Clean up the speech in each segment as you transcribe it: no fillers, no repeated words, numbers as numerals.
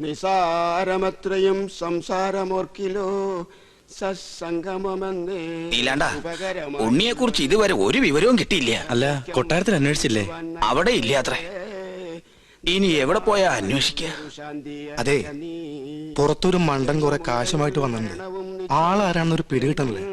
നിസാരമത്രയും സംസാരമോർക്കിലോ സത്സംഗമെന്നേ. ഉണ്ണിയെ കുറിച്ച് ഇതുവരെ ഒരു വിവരവും കിട്ടിയില്ല. അല്ല, കൊട്ടാരത്തിൽ അന്വേഷിച്ചില്ലേ? അവിടെ ഇല്ലാത്രേ. ഇനി എവിടെ പോയാ അന്വേഷിക്കുക? അതെ, പുറത്തൊരു മണ്ടൻ കുറെ കാശുമായിട്ട് വന്നിട്ടുണ്ട്. ആളാരാണെന്നൊരു പിടികിട്ടണല്ലേ.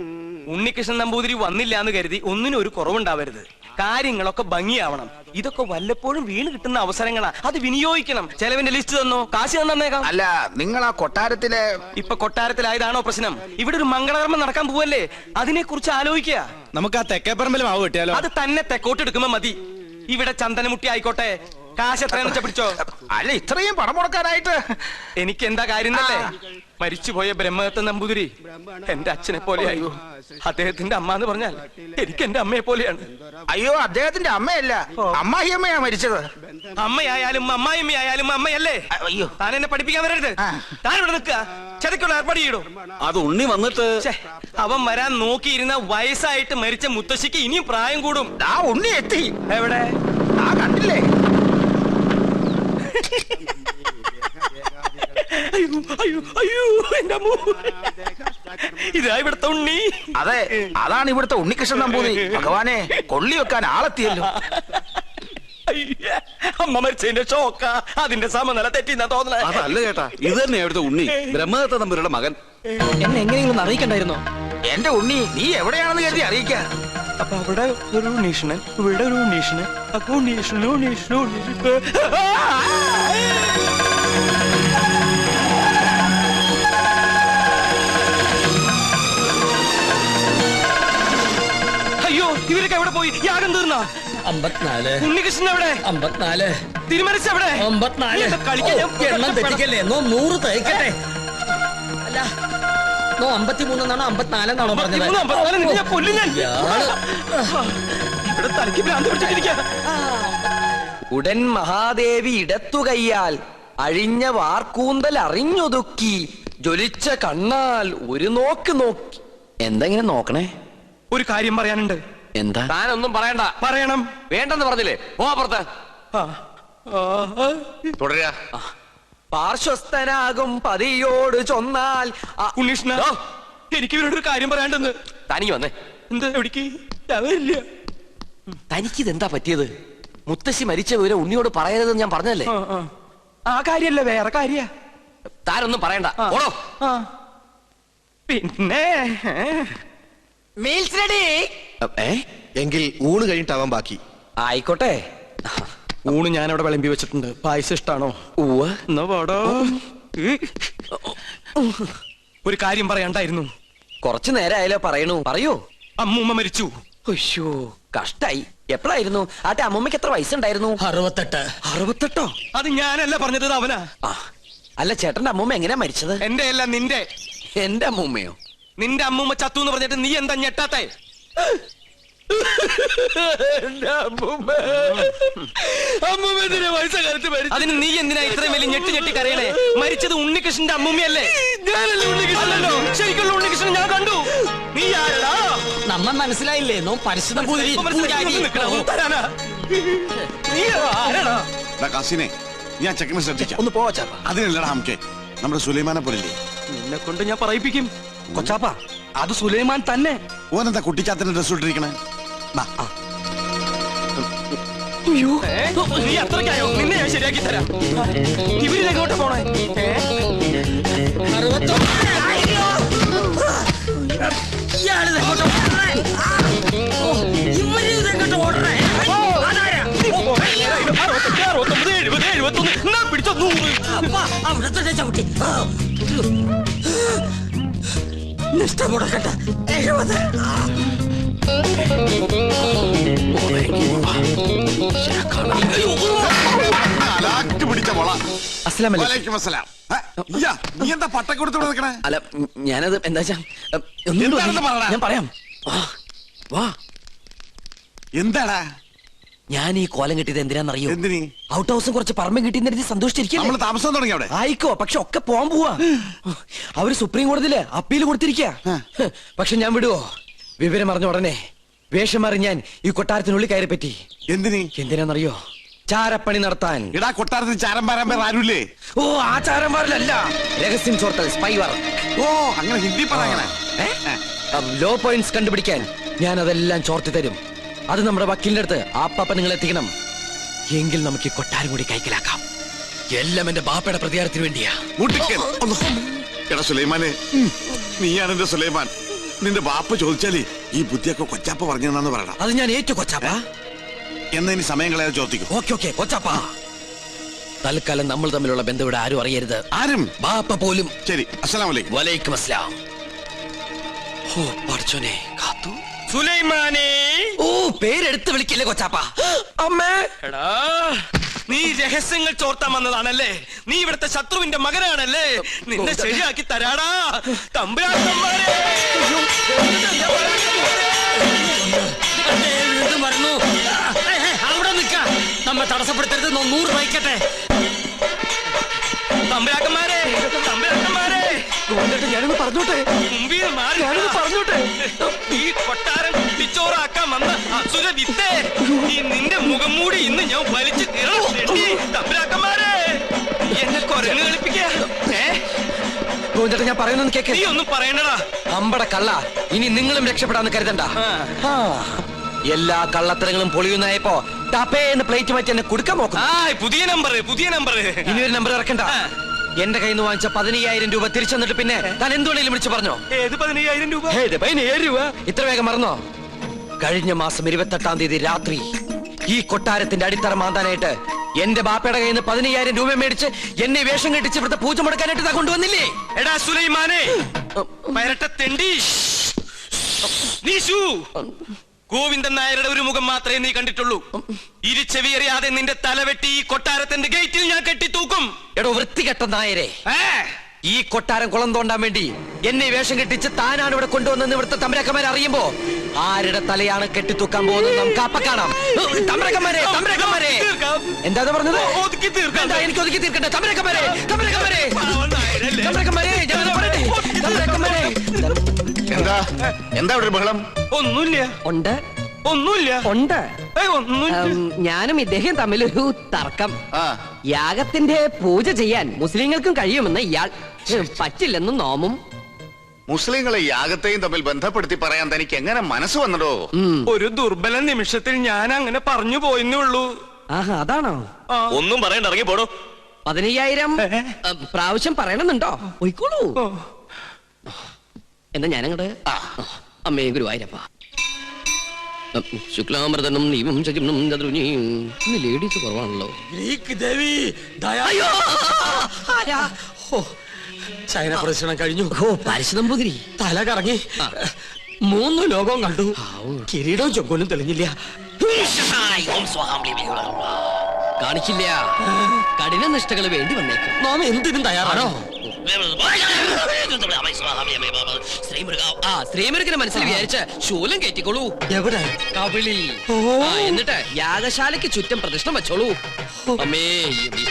ഉണ്ണികൃഷ്ണൻ നമ്പൂതിരി വന്നില്ല എന്ന് കരുതി ഒന്നിനും ഒരു കുറവുണ്ടാവരുത്. കാര്യങ്ങളൊക്കെ ഭംഗിയാവണം. ഇതൊക്കെ വല്ലപ്പോഴും വീണ് കിട്ടുന്ന അവസരങ്ങളാ, അത് വിനിയോഗിക്കണം. ചെലവിന്റെ ലിസ്റ്റ് തന്നോ, കാശ് തന്നേക്കാം. അല്ല, നിങ്ങൾ ആ കൊട്ടാരത്തിലെ ഇപ്പൊ കൊട്ടാരത്തിലായതാണോ പ്രശ്നം? ഇവിടെ ഒരു മംഗളകർമ്മം നടക്കാൻ പോവല്ലേ, അതിനെ കുറിച്ച് ആലോചിക്കുക. നമുക്ക് ആ തെക്കേപ്പറമ്പിൽ മാവ് കിട്ടിയാലോ? അത് തന്നെ തെക്കോട്ട് എടുക്കുമ്പോ മതി. ഇവിടെ ചന്ദനമുട്ടി ആയിക്കോട്ടെ. കാശ് എത്രയാന്ന് വെച്ചാ പിടിച്ചോ. അല്ല, ഇത്രയും പണം മുടക്കാനായിട്ട് എനിക്ക് എന്താ കാര്യം തന്നെ? മരിച്ചുപോയ ബ്രഹ്മദത്ത നമ്പൂതിരി എന്റെ അച്ഛനെ പോലെയായി. അദ്ദേഹത്തിന്റെ അമ്മ എന്ന് പറഞ്ഞാൽ എനിക്ക് എന്റെ അമ്മയെ പോലെയാണ്. അയ്യോ, അദ്ദേഹത്തിന്റെ അമ്മയല്ല, അമ്മായിയമ്മയാ മരിച്ചത്. അമ്മയായാലും അമ്മായിയമ്മയായാലും അമ്മയല്ലേ? അയ്യോ, താൻ എന്നെ പഠിപ്പിക്കാൻ വരരുത്. താൻ ഇവിടെ നിൽക്കുക, ചതക്കുള്ള ഏർപ്പാട് ചെയ്യടോ. അത് ഉണ്ണി വന്നിട്ട് അവൻ വരാൻ നോക്കിയിരുന്ന വയസ്സായിട്ട് മരിച്ച മുത്തശ്ശിക്ക് ഇനിയും പ്രായം കൂടും. ആ ഉണ്ണി എത്തി. എവിടെ? ആ കണ്ടില്ലേ? അയ്യോ അയ്യോ അയ്യോ, എന്റെ അമ്മ. ഇതാ ഇവിടുത്തെ ഉണ്ണി. അതെ, അതാണ് ഇവിടുത്തെ ഉണ്ണികൃഷ്ണൻ നമ്പൂതിരി. ഭഗവാനെ, കൊള്ളി വെക്കാൻ ആളെത്തിയല്ലോ. അമ്മ മരിച്ചതിന്റെ ഷോക്ക, അതിന്റെ സമനില തെറ്റിന്നാ തോന്നണേ. അതല്ല ചേട്ടാ, ഇത് തന്നെ അവിടുത്തെ ഉണ്ണി, ബ്രഹ്മദത്ത നമ്പൂതിരിയുടെ മകൻ. എന്നെ എങ്ങനെയെങ്കിലും അറിയിക്കണ്ടായിരുന്നോ? എന്റെ ഉണ്ണി, നീ എവിടെയാണെന്ന് കരുതി അറിയിക്ക. അപ്പൊ അവിടെ ഒരു ഉണ്ണീഷണൻ, ഇവിടെ ഒരു ഉണ്ണീഷണൻ. അപ്പൊ ഉണ്ണീഷണൻ ഉണ്ണീഷണൻ ഉണ്ണീഷണൻ. അയ്യോ, ഇവരൊക്കെ എവിടെ പോയി? യാഗം തീർന്ന 54. ഉണ്ണികൃഷ്ണൻ എവിടെ? 54. തിരുമനസ് എവിടെ? 54. എണ്ണം തെറ്റിക്കല്ലേ? 100 തയ്ക്കട്ടെ. അല്ല, 53 എന്നാണോ 54 എന്നാണോ പറഞ്ഞത്? ഇവിടെ തലയ്ക്ക് ഭ്രാന്ത് പിടിച്ചിട്ടിരിക്കുക. ഉടൻ മഹാദേവി ഇടത്തുകയ്യാൽ അഴിഞ്ഞ വാർക്കൂന്തൽ അറിഞ്ഞൊതുക്കി ജ്വലിച്ച കണ്ണാൽ ഒരു നോക്ക് നോക്കി. എന്തെങ്ങനെ നോക്കണേ? ഒരു കാര്യം പറയാനുണ്ട്. എന്താ? താനൊന്നും പറയണ്ട. പറയണം. വേണ്ടെന്ന് പറഞ്ഞില്ലേ? പോ പുറത്ത്. തുടരുക. പാർശ്വസ്ഥനാകും പതിയോട് ചൊന്നാൽ. ഉണ്ണീഷ്ണ, എനിക്ക് ഇവരോട് ഒരു കാര്യം പറയാണ്ടെന്ന്. തനിക്ക് വന്നേ. എന്താ? എവിടേക്ക്? വരില്ല. തനിക്കിതെന്താ പറ്റിയത്? മുത്തശ്ശി മരിച്ച വിവരം ഉണ്ണിയോട് പറയരുതെന്ന് ഞാൻ പറഞ്ഞല്ലേ? ആ കാര്യല്ല, വേറെ കാര്യ. താനൊന്നും പറയണ്ട. ഓടോ. പിന്നെ മീൽസ് റെഡി. എങ്കിൽ ഊണ് കഴിഞ്ഞിട്ടാവാൻ ബാക്കി. ആയിക്കോട്ടെ. ഊണ് ഞാൻ അവിടെ വിളമ്പി വെച്ചിട്ടുണ്ട്. പായസം ഇഷ്ടാണോ? എന്നാ പാടോ. ഒരു കാര്യം പറയാണ്ടായിരുന്നു. കുറച്ചു നേരമായാലോ പറയണു. പറയൂ. അമ്മൂമ്മ മരിച്ചു. അയ്യോ, കഷ്ടായി. എപ്പോഴായിരുന്നു? ആട്ടെ, അമ്മൂമ്മക്ക് എത്ര വയസ്സുണ്ടായിരുന്നു? 68. 68? അത് ഞാനല്ല പറഞ്ഞത്, അവനാ. അല്ല, ചേട്ടന്റെ അമ്മൂമ്മ എങ്ങനെയാ മരിച്ചത്? എന്റെ അല്ല, നിന്റെ. എന്റെ അമ്മൂമ്മയോ? നിന്റെ അമ്മൂമ്മ ചത്തു എന്ന് പറഞ്ഞിട്ട് നീ എന്താ ഞെട്ടാത്തെ? അതിന് നീ എന്തിനാ ഇത്രയും വലിയ ഞെട്ടി കരയണേ? മരിച്ചത് ഉണ്ണികൃഷ്ണന്റെ അമ്മൂമ്മയല്ലേ? അല്ലല്ലോ, ശരിക്കുള്ള ഉണ്ണികൃഷ്ണൻ ഞാൻ കണ്ടു. നീ ആരടാ? നമ്മ മനസ്സിലായില്ലേ? നോ പരിശുദ്ധ കാസിനെ, ഞാൻ ചെക്കനെ ശ്രദ്ധിക്കാം. ഒന്ന് പോവാ ചാപ്പ. അതിനല്ലടാ നമുക്ക് നമ്മുടെ സുലൈമാനെ പോലില്ലേ. നിന്നെ കൊണ്ട് ഞാൻ പറയിപ്പിക്കും. കൊച്ചാപ്പ, അത് സുലൈമാൻ തന്നെ. ഓനെന്താ കുട്ടിച്ചാത്തിന്റെ ഡ്രസ് ഇട്ടിരിക്കണേ? നീ അത്രയ്ക്കായോ? നിന്നെ ഞാൻ ശരിയാക്കി തരാം. ഇവരിതെങ്ങോട്ട് പോണേ? നിഷ്ഠമുടക്കട്ടെ. 70. നീ എന്താ പട്ടം കൊടുത്തോണ്ട് നിൽക്കണേ? അല്ല, ഞാനത് എന്താ ഞാൻ പറയാം. വാ. എന്താടാ? ഞാൻ ഈ കോലം കിട്ടിയത് എന്തിനാന്നറിയോ? എന്തിനീ? ഔട്ട് ഹൗസും കുറച്ച് പറമ്പും കിട്ടിയെന്ന് സന്തോഷിച്ചിരിക്കും. നമ്മള് താമസം തുടങ്ങി അവിടെ. ആയിക്കോ, പക്ഷെ ഒക്കെ പോവാൻ പോവാ. അവര് സുപ്രീം കോടതിയില് അപ്പീൽ കൊടുത്തിരിക്കുക. പക്ഷെ ഞാൻ വിടുവോ? വിവരം അറിഞ്ഞ ഉടനെ വേഷം മാറി ഞാൻ ഈ കൊട്ടാരത്തിനുള്ളിൽ കയറി പറ്റി. എന്തിനീ? എന്തിനാന്നറിയോ? ചാരപ്പണി നടത്താൻ. ഇടാ കൊട്ടാരത്തിൽ ചാരം പാരാൻ പേർ ആരുമില്ലേ? ഓ ആചാരന്മാരിലല്ല, രഹസ്യം ചോർത്തൽ, സ്പൈ വർക്ക്. ഓ അങ്ങനെ ഹിന്ദി പറ അങ്ങനെ. ലോ പോയിന്റ്സ് കണ്ടുപിടിക്കാൻ ഞാൻ അതെല്ലാം ചോർത്തി തരും. അത് നമ്മുടെ വക്കീലിന്റെ അടുത്ത് ആപ്പാപ്പ നിങ്ങൾ എത്തിക്കണം. എങ്കിൽ നമുക്ക് ഈ കൊട്ടാരം കൂടി കൈക്കലാക്കാം. എല്ലാം എന്റെ ബാപ്പയുടെ പ്രതികാരത്തിന് വേണ്ടിയാ. മുട്ടിക്കൻ. എടാ സുലൈമാനെ, നീയാണ് എന്റെ സുലൈമാൻ. നിന്റെ ബാപ്പ ചോദിച്ചാലേ ഈ ബുദ്ധിയൊക്കെ കൊച്ചാപ്പ പറഞ്ഞെന്നു പറയണം. അത് ഞാൻ ഏറ്റു കൊച്ചാപ്പ. എന്നാ ഇനി സമയം കളയാതെ ചോദിക്കും. ഓക്കെ കൊച്ചാപ്പ. തൽക്കാലം നമ്മൾ തമ്മിലുള്ള ബന്ധം ഇവിടെ ആരും അറിയരുത്. ആരും? ബാപ്പ പോലും. ശരി, അസ്സലാമു അലൈക്കും. വലൈക്കും അസ്സലാം. ഓ പഠിച്ചോനെ കാത്തു. സുലൈമാനേ. ഓ പേരെടുത്ത് വിളിക്കില്ലേ കൊച്ചാപ്പ. അമ്മേ. എടാ നീ രഹസ്യങ്ങൾ ചോർത്താൻ വന്നതാണല്ലേ? നീ ഇവിടുത്തെ ശത്രുവിന്റെ മകനാണല്ലേ? നിന്നെ ശരിയാക്കി തരാടാ തമ്പുരാക്കന്മാരെ. വരുന്നു. അവിടെ നിൽക്ക, നമ്മെ തടസ്സപ്പെടുത്തരുത്. 100 തയ്ക്കട്ടെ. തമ്പുരാക്കന്മാരെ, തമ്പുരാക്കന്മാരെ, ഞാനൊന്ന് പറഞ്ഞോട്ടെ. മുമ്പിൽ മാറി ഞാനൊന്ന് പറഞ്ഞോട്ടെ. ഈ കൊട്ടാരം കുട്ടിച്ചോറാക്കാൻ വന്ന അസുര വിത്തേ, ഈ നിന്റെ മുഖം മൂടി ഇന്ന് ഞാൻ വലിച്ചു കീറണം. തമ്പുരാക്കന്മാരെ, എന്നെ കൊരങ്ങ് കളിപ്പിക്കാ. ഗോവിന്ദേട്ടാ ഞാൻ പറയുന്നത് കേക്ക്. നീ ഒന്നും പറയണ്ടടാ. അമ്പട കള്ള, ഇനി നിങ്ങളും രക്ഷപ്പെടാന്ന് കരുതണ്ട. എല്ലാ കള്ളത്തരങ്ങളും പൊളിയുന്നായപ്പോ ടപ്പേന്ന് പ്ലേറ്റ് മാറ്റി എന്നെ കൊടുക്കാൻ നോക്കും. പുതിയ നമ്പർ. ഇനി ഒരു നമ്പർ ഇറക്കണ്ട. എന്റെ കയ്യിൽ നിന്ന് വാങ്ങിച്ച 15,000 രൂപ തിരിച്ചു തന്നിട്ട് പിന്നെ താൻ എന്തുകൊണ്ടെങ്കിലും വിളിച്ചു പറഞ്ഞോ? ഏത് 15,000 രൂപ? 15,000 രൂപ ഇത്ര വേഗം മറന്നോ? കഴിഞ്ഞ മാസം 28-ാം തീയതി രാത്രി ഈ കൊട്ടാരത്തിന്റെ അടിത്തറ മാന്താനായിട്ട് എന്റെ ബാപ്പയുടെ കയ്യിൽ നിന്ന് 15,000 രൂപ മേടിച്ച് എന്നെ വേഷം കെട്ടിച്ച് ഇവിടുത്തെ പൂജ മുടക്കാനായിട്ട് കൊണ്ടുവന്നില്ലേ? എടാ സുലൈമാനെ, പരട്ട തെണ്ടി, നീശു, ഗോവിന്ദൻ നായരുടെ ഒരു മുഖം മാത്രമേ നീ കണ്ടിട്ടുള്ളൂ. ഇരുചെവിയറിയാതെ നിന്റെ തലവെട്ടി ഈ കൊട്ടാരത്തിന്റെ ഗേറ്റിൽ ഞാൻ കെട്ടിത്തൂക്കും. എടോ വൃത്തികെട്ട നായരെ, ഈ കൊട്ടാരം കുളം തോണ്ടാൻ വേണ്ടി എന്നെ വേഷം കെട്ടിച്ച് താനാണ് ഇവിടെ കൊണ്ടുവന്നെന്ന് ഇവിടുത്തെ തമ്പരക്കന്മാരെ അറിയുമ്പോ ആരുടെ തലയാണ് കെട്ടിത്തൂക്കാൻ പോകുന്നത് നമുക്ക് അപ്പ കാണാം. തമ്പരക്കന്മാരെ, എന്താ പറഞ്ഞത്? എനിക്ക് ഒതുക്കി തീർക്കട്ടെ. തമ്പരക്കന്മാരെ, എന്താ എന്താ ഇവിടെ ഒരു ബഹളം? ഒന്നുമില്ല. ഉണ്ട്. ഞാനും ഇദ്ദേഹം തമ്മിലൊരു തർക്കം. യാഗത്തിന്റെ പൂജ ചെയ്യാൻ മുസ്ലിങ്ങൾക്കും കഴിയുമെന്ന് ഇയാൾ, പറ്റില്ലെന്നും നോമും. മുസ്ലിങ്ങളെ യാഗത്തെയും തമ്മിൽ ബന്ധപ്പെടുത്തി പറയാൻ തനിക്ക് എങ്ങനെ മനസ്സ് വന്നടോ? ഒരു ദുർബല നിമിഷത്തിൽ ഞാൻ അങ്ങനെ പറഞ്ഞു പോയെന്നേ ഉള്ളൂ. ആഹാ, അതാണോ? ഒന്നും പറയണ്ട, ഇറങ്ങി പോടോ. 15,000 പ്രാവശ്യം പറയണമെന്നുണ്ടോ? പോയിക്കോളൂ. എന്നാ ഞാനങ്ങട്. അമ്മേ ഗുരുവായൂരപ്പ. ശുക്ലാമൃതനും നീവും ശുചിനും ചതുർനിയും. ഇന്ന് ലേഡീസ് കുറവാണല്ലോ. ചൈന പ്രദർശനം കഴിഞ്ഞു. ഓ പാരിശുനമ്പൂതിരി തല കറങ്ങി 3 ലോകവും കണ്ടു. കിരീടവും ചൊക്കോലും തെളിഞ്ഞില്ല. കാണിക്കില്ല. കഠിന നിഷ്ഠകൾ വേണ്ടി വന്നേക്കും. നാം എന്തിനും തയ്യാറാണോ? ശ്രീമുരുകനെ മനസ്സിൽ വിചാരിച്ച് ശൂലം കയറ്റിക്കോളൂ. എവിടെ? കവിളിൽ. എന്നിട്ട് യാഗശാലയ്ക്ക് ചുറ്റും പ്രദക്ഷിണം വെച്ചോളൂ. അമ്മേ ഈ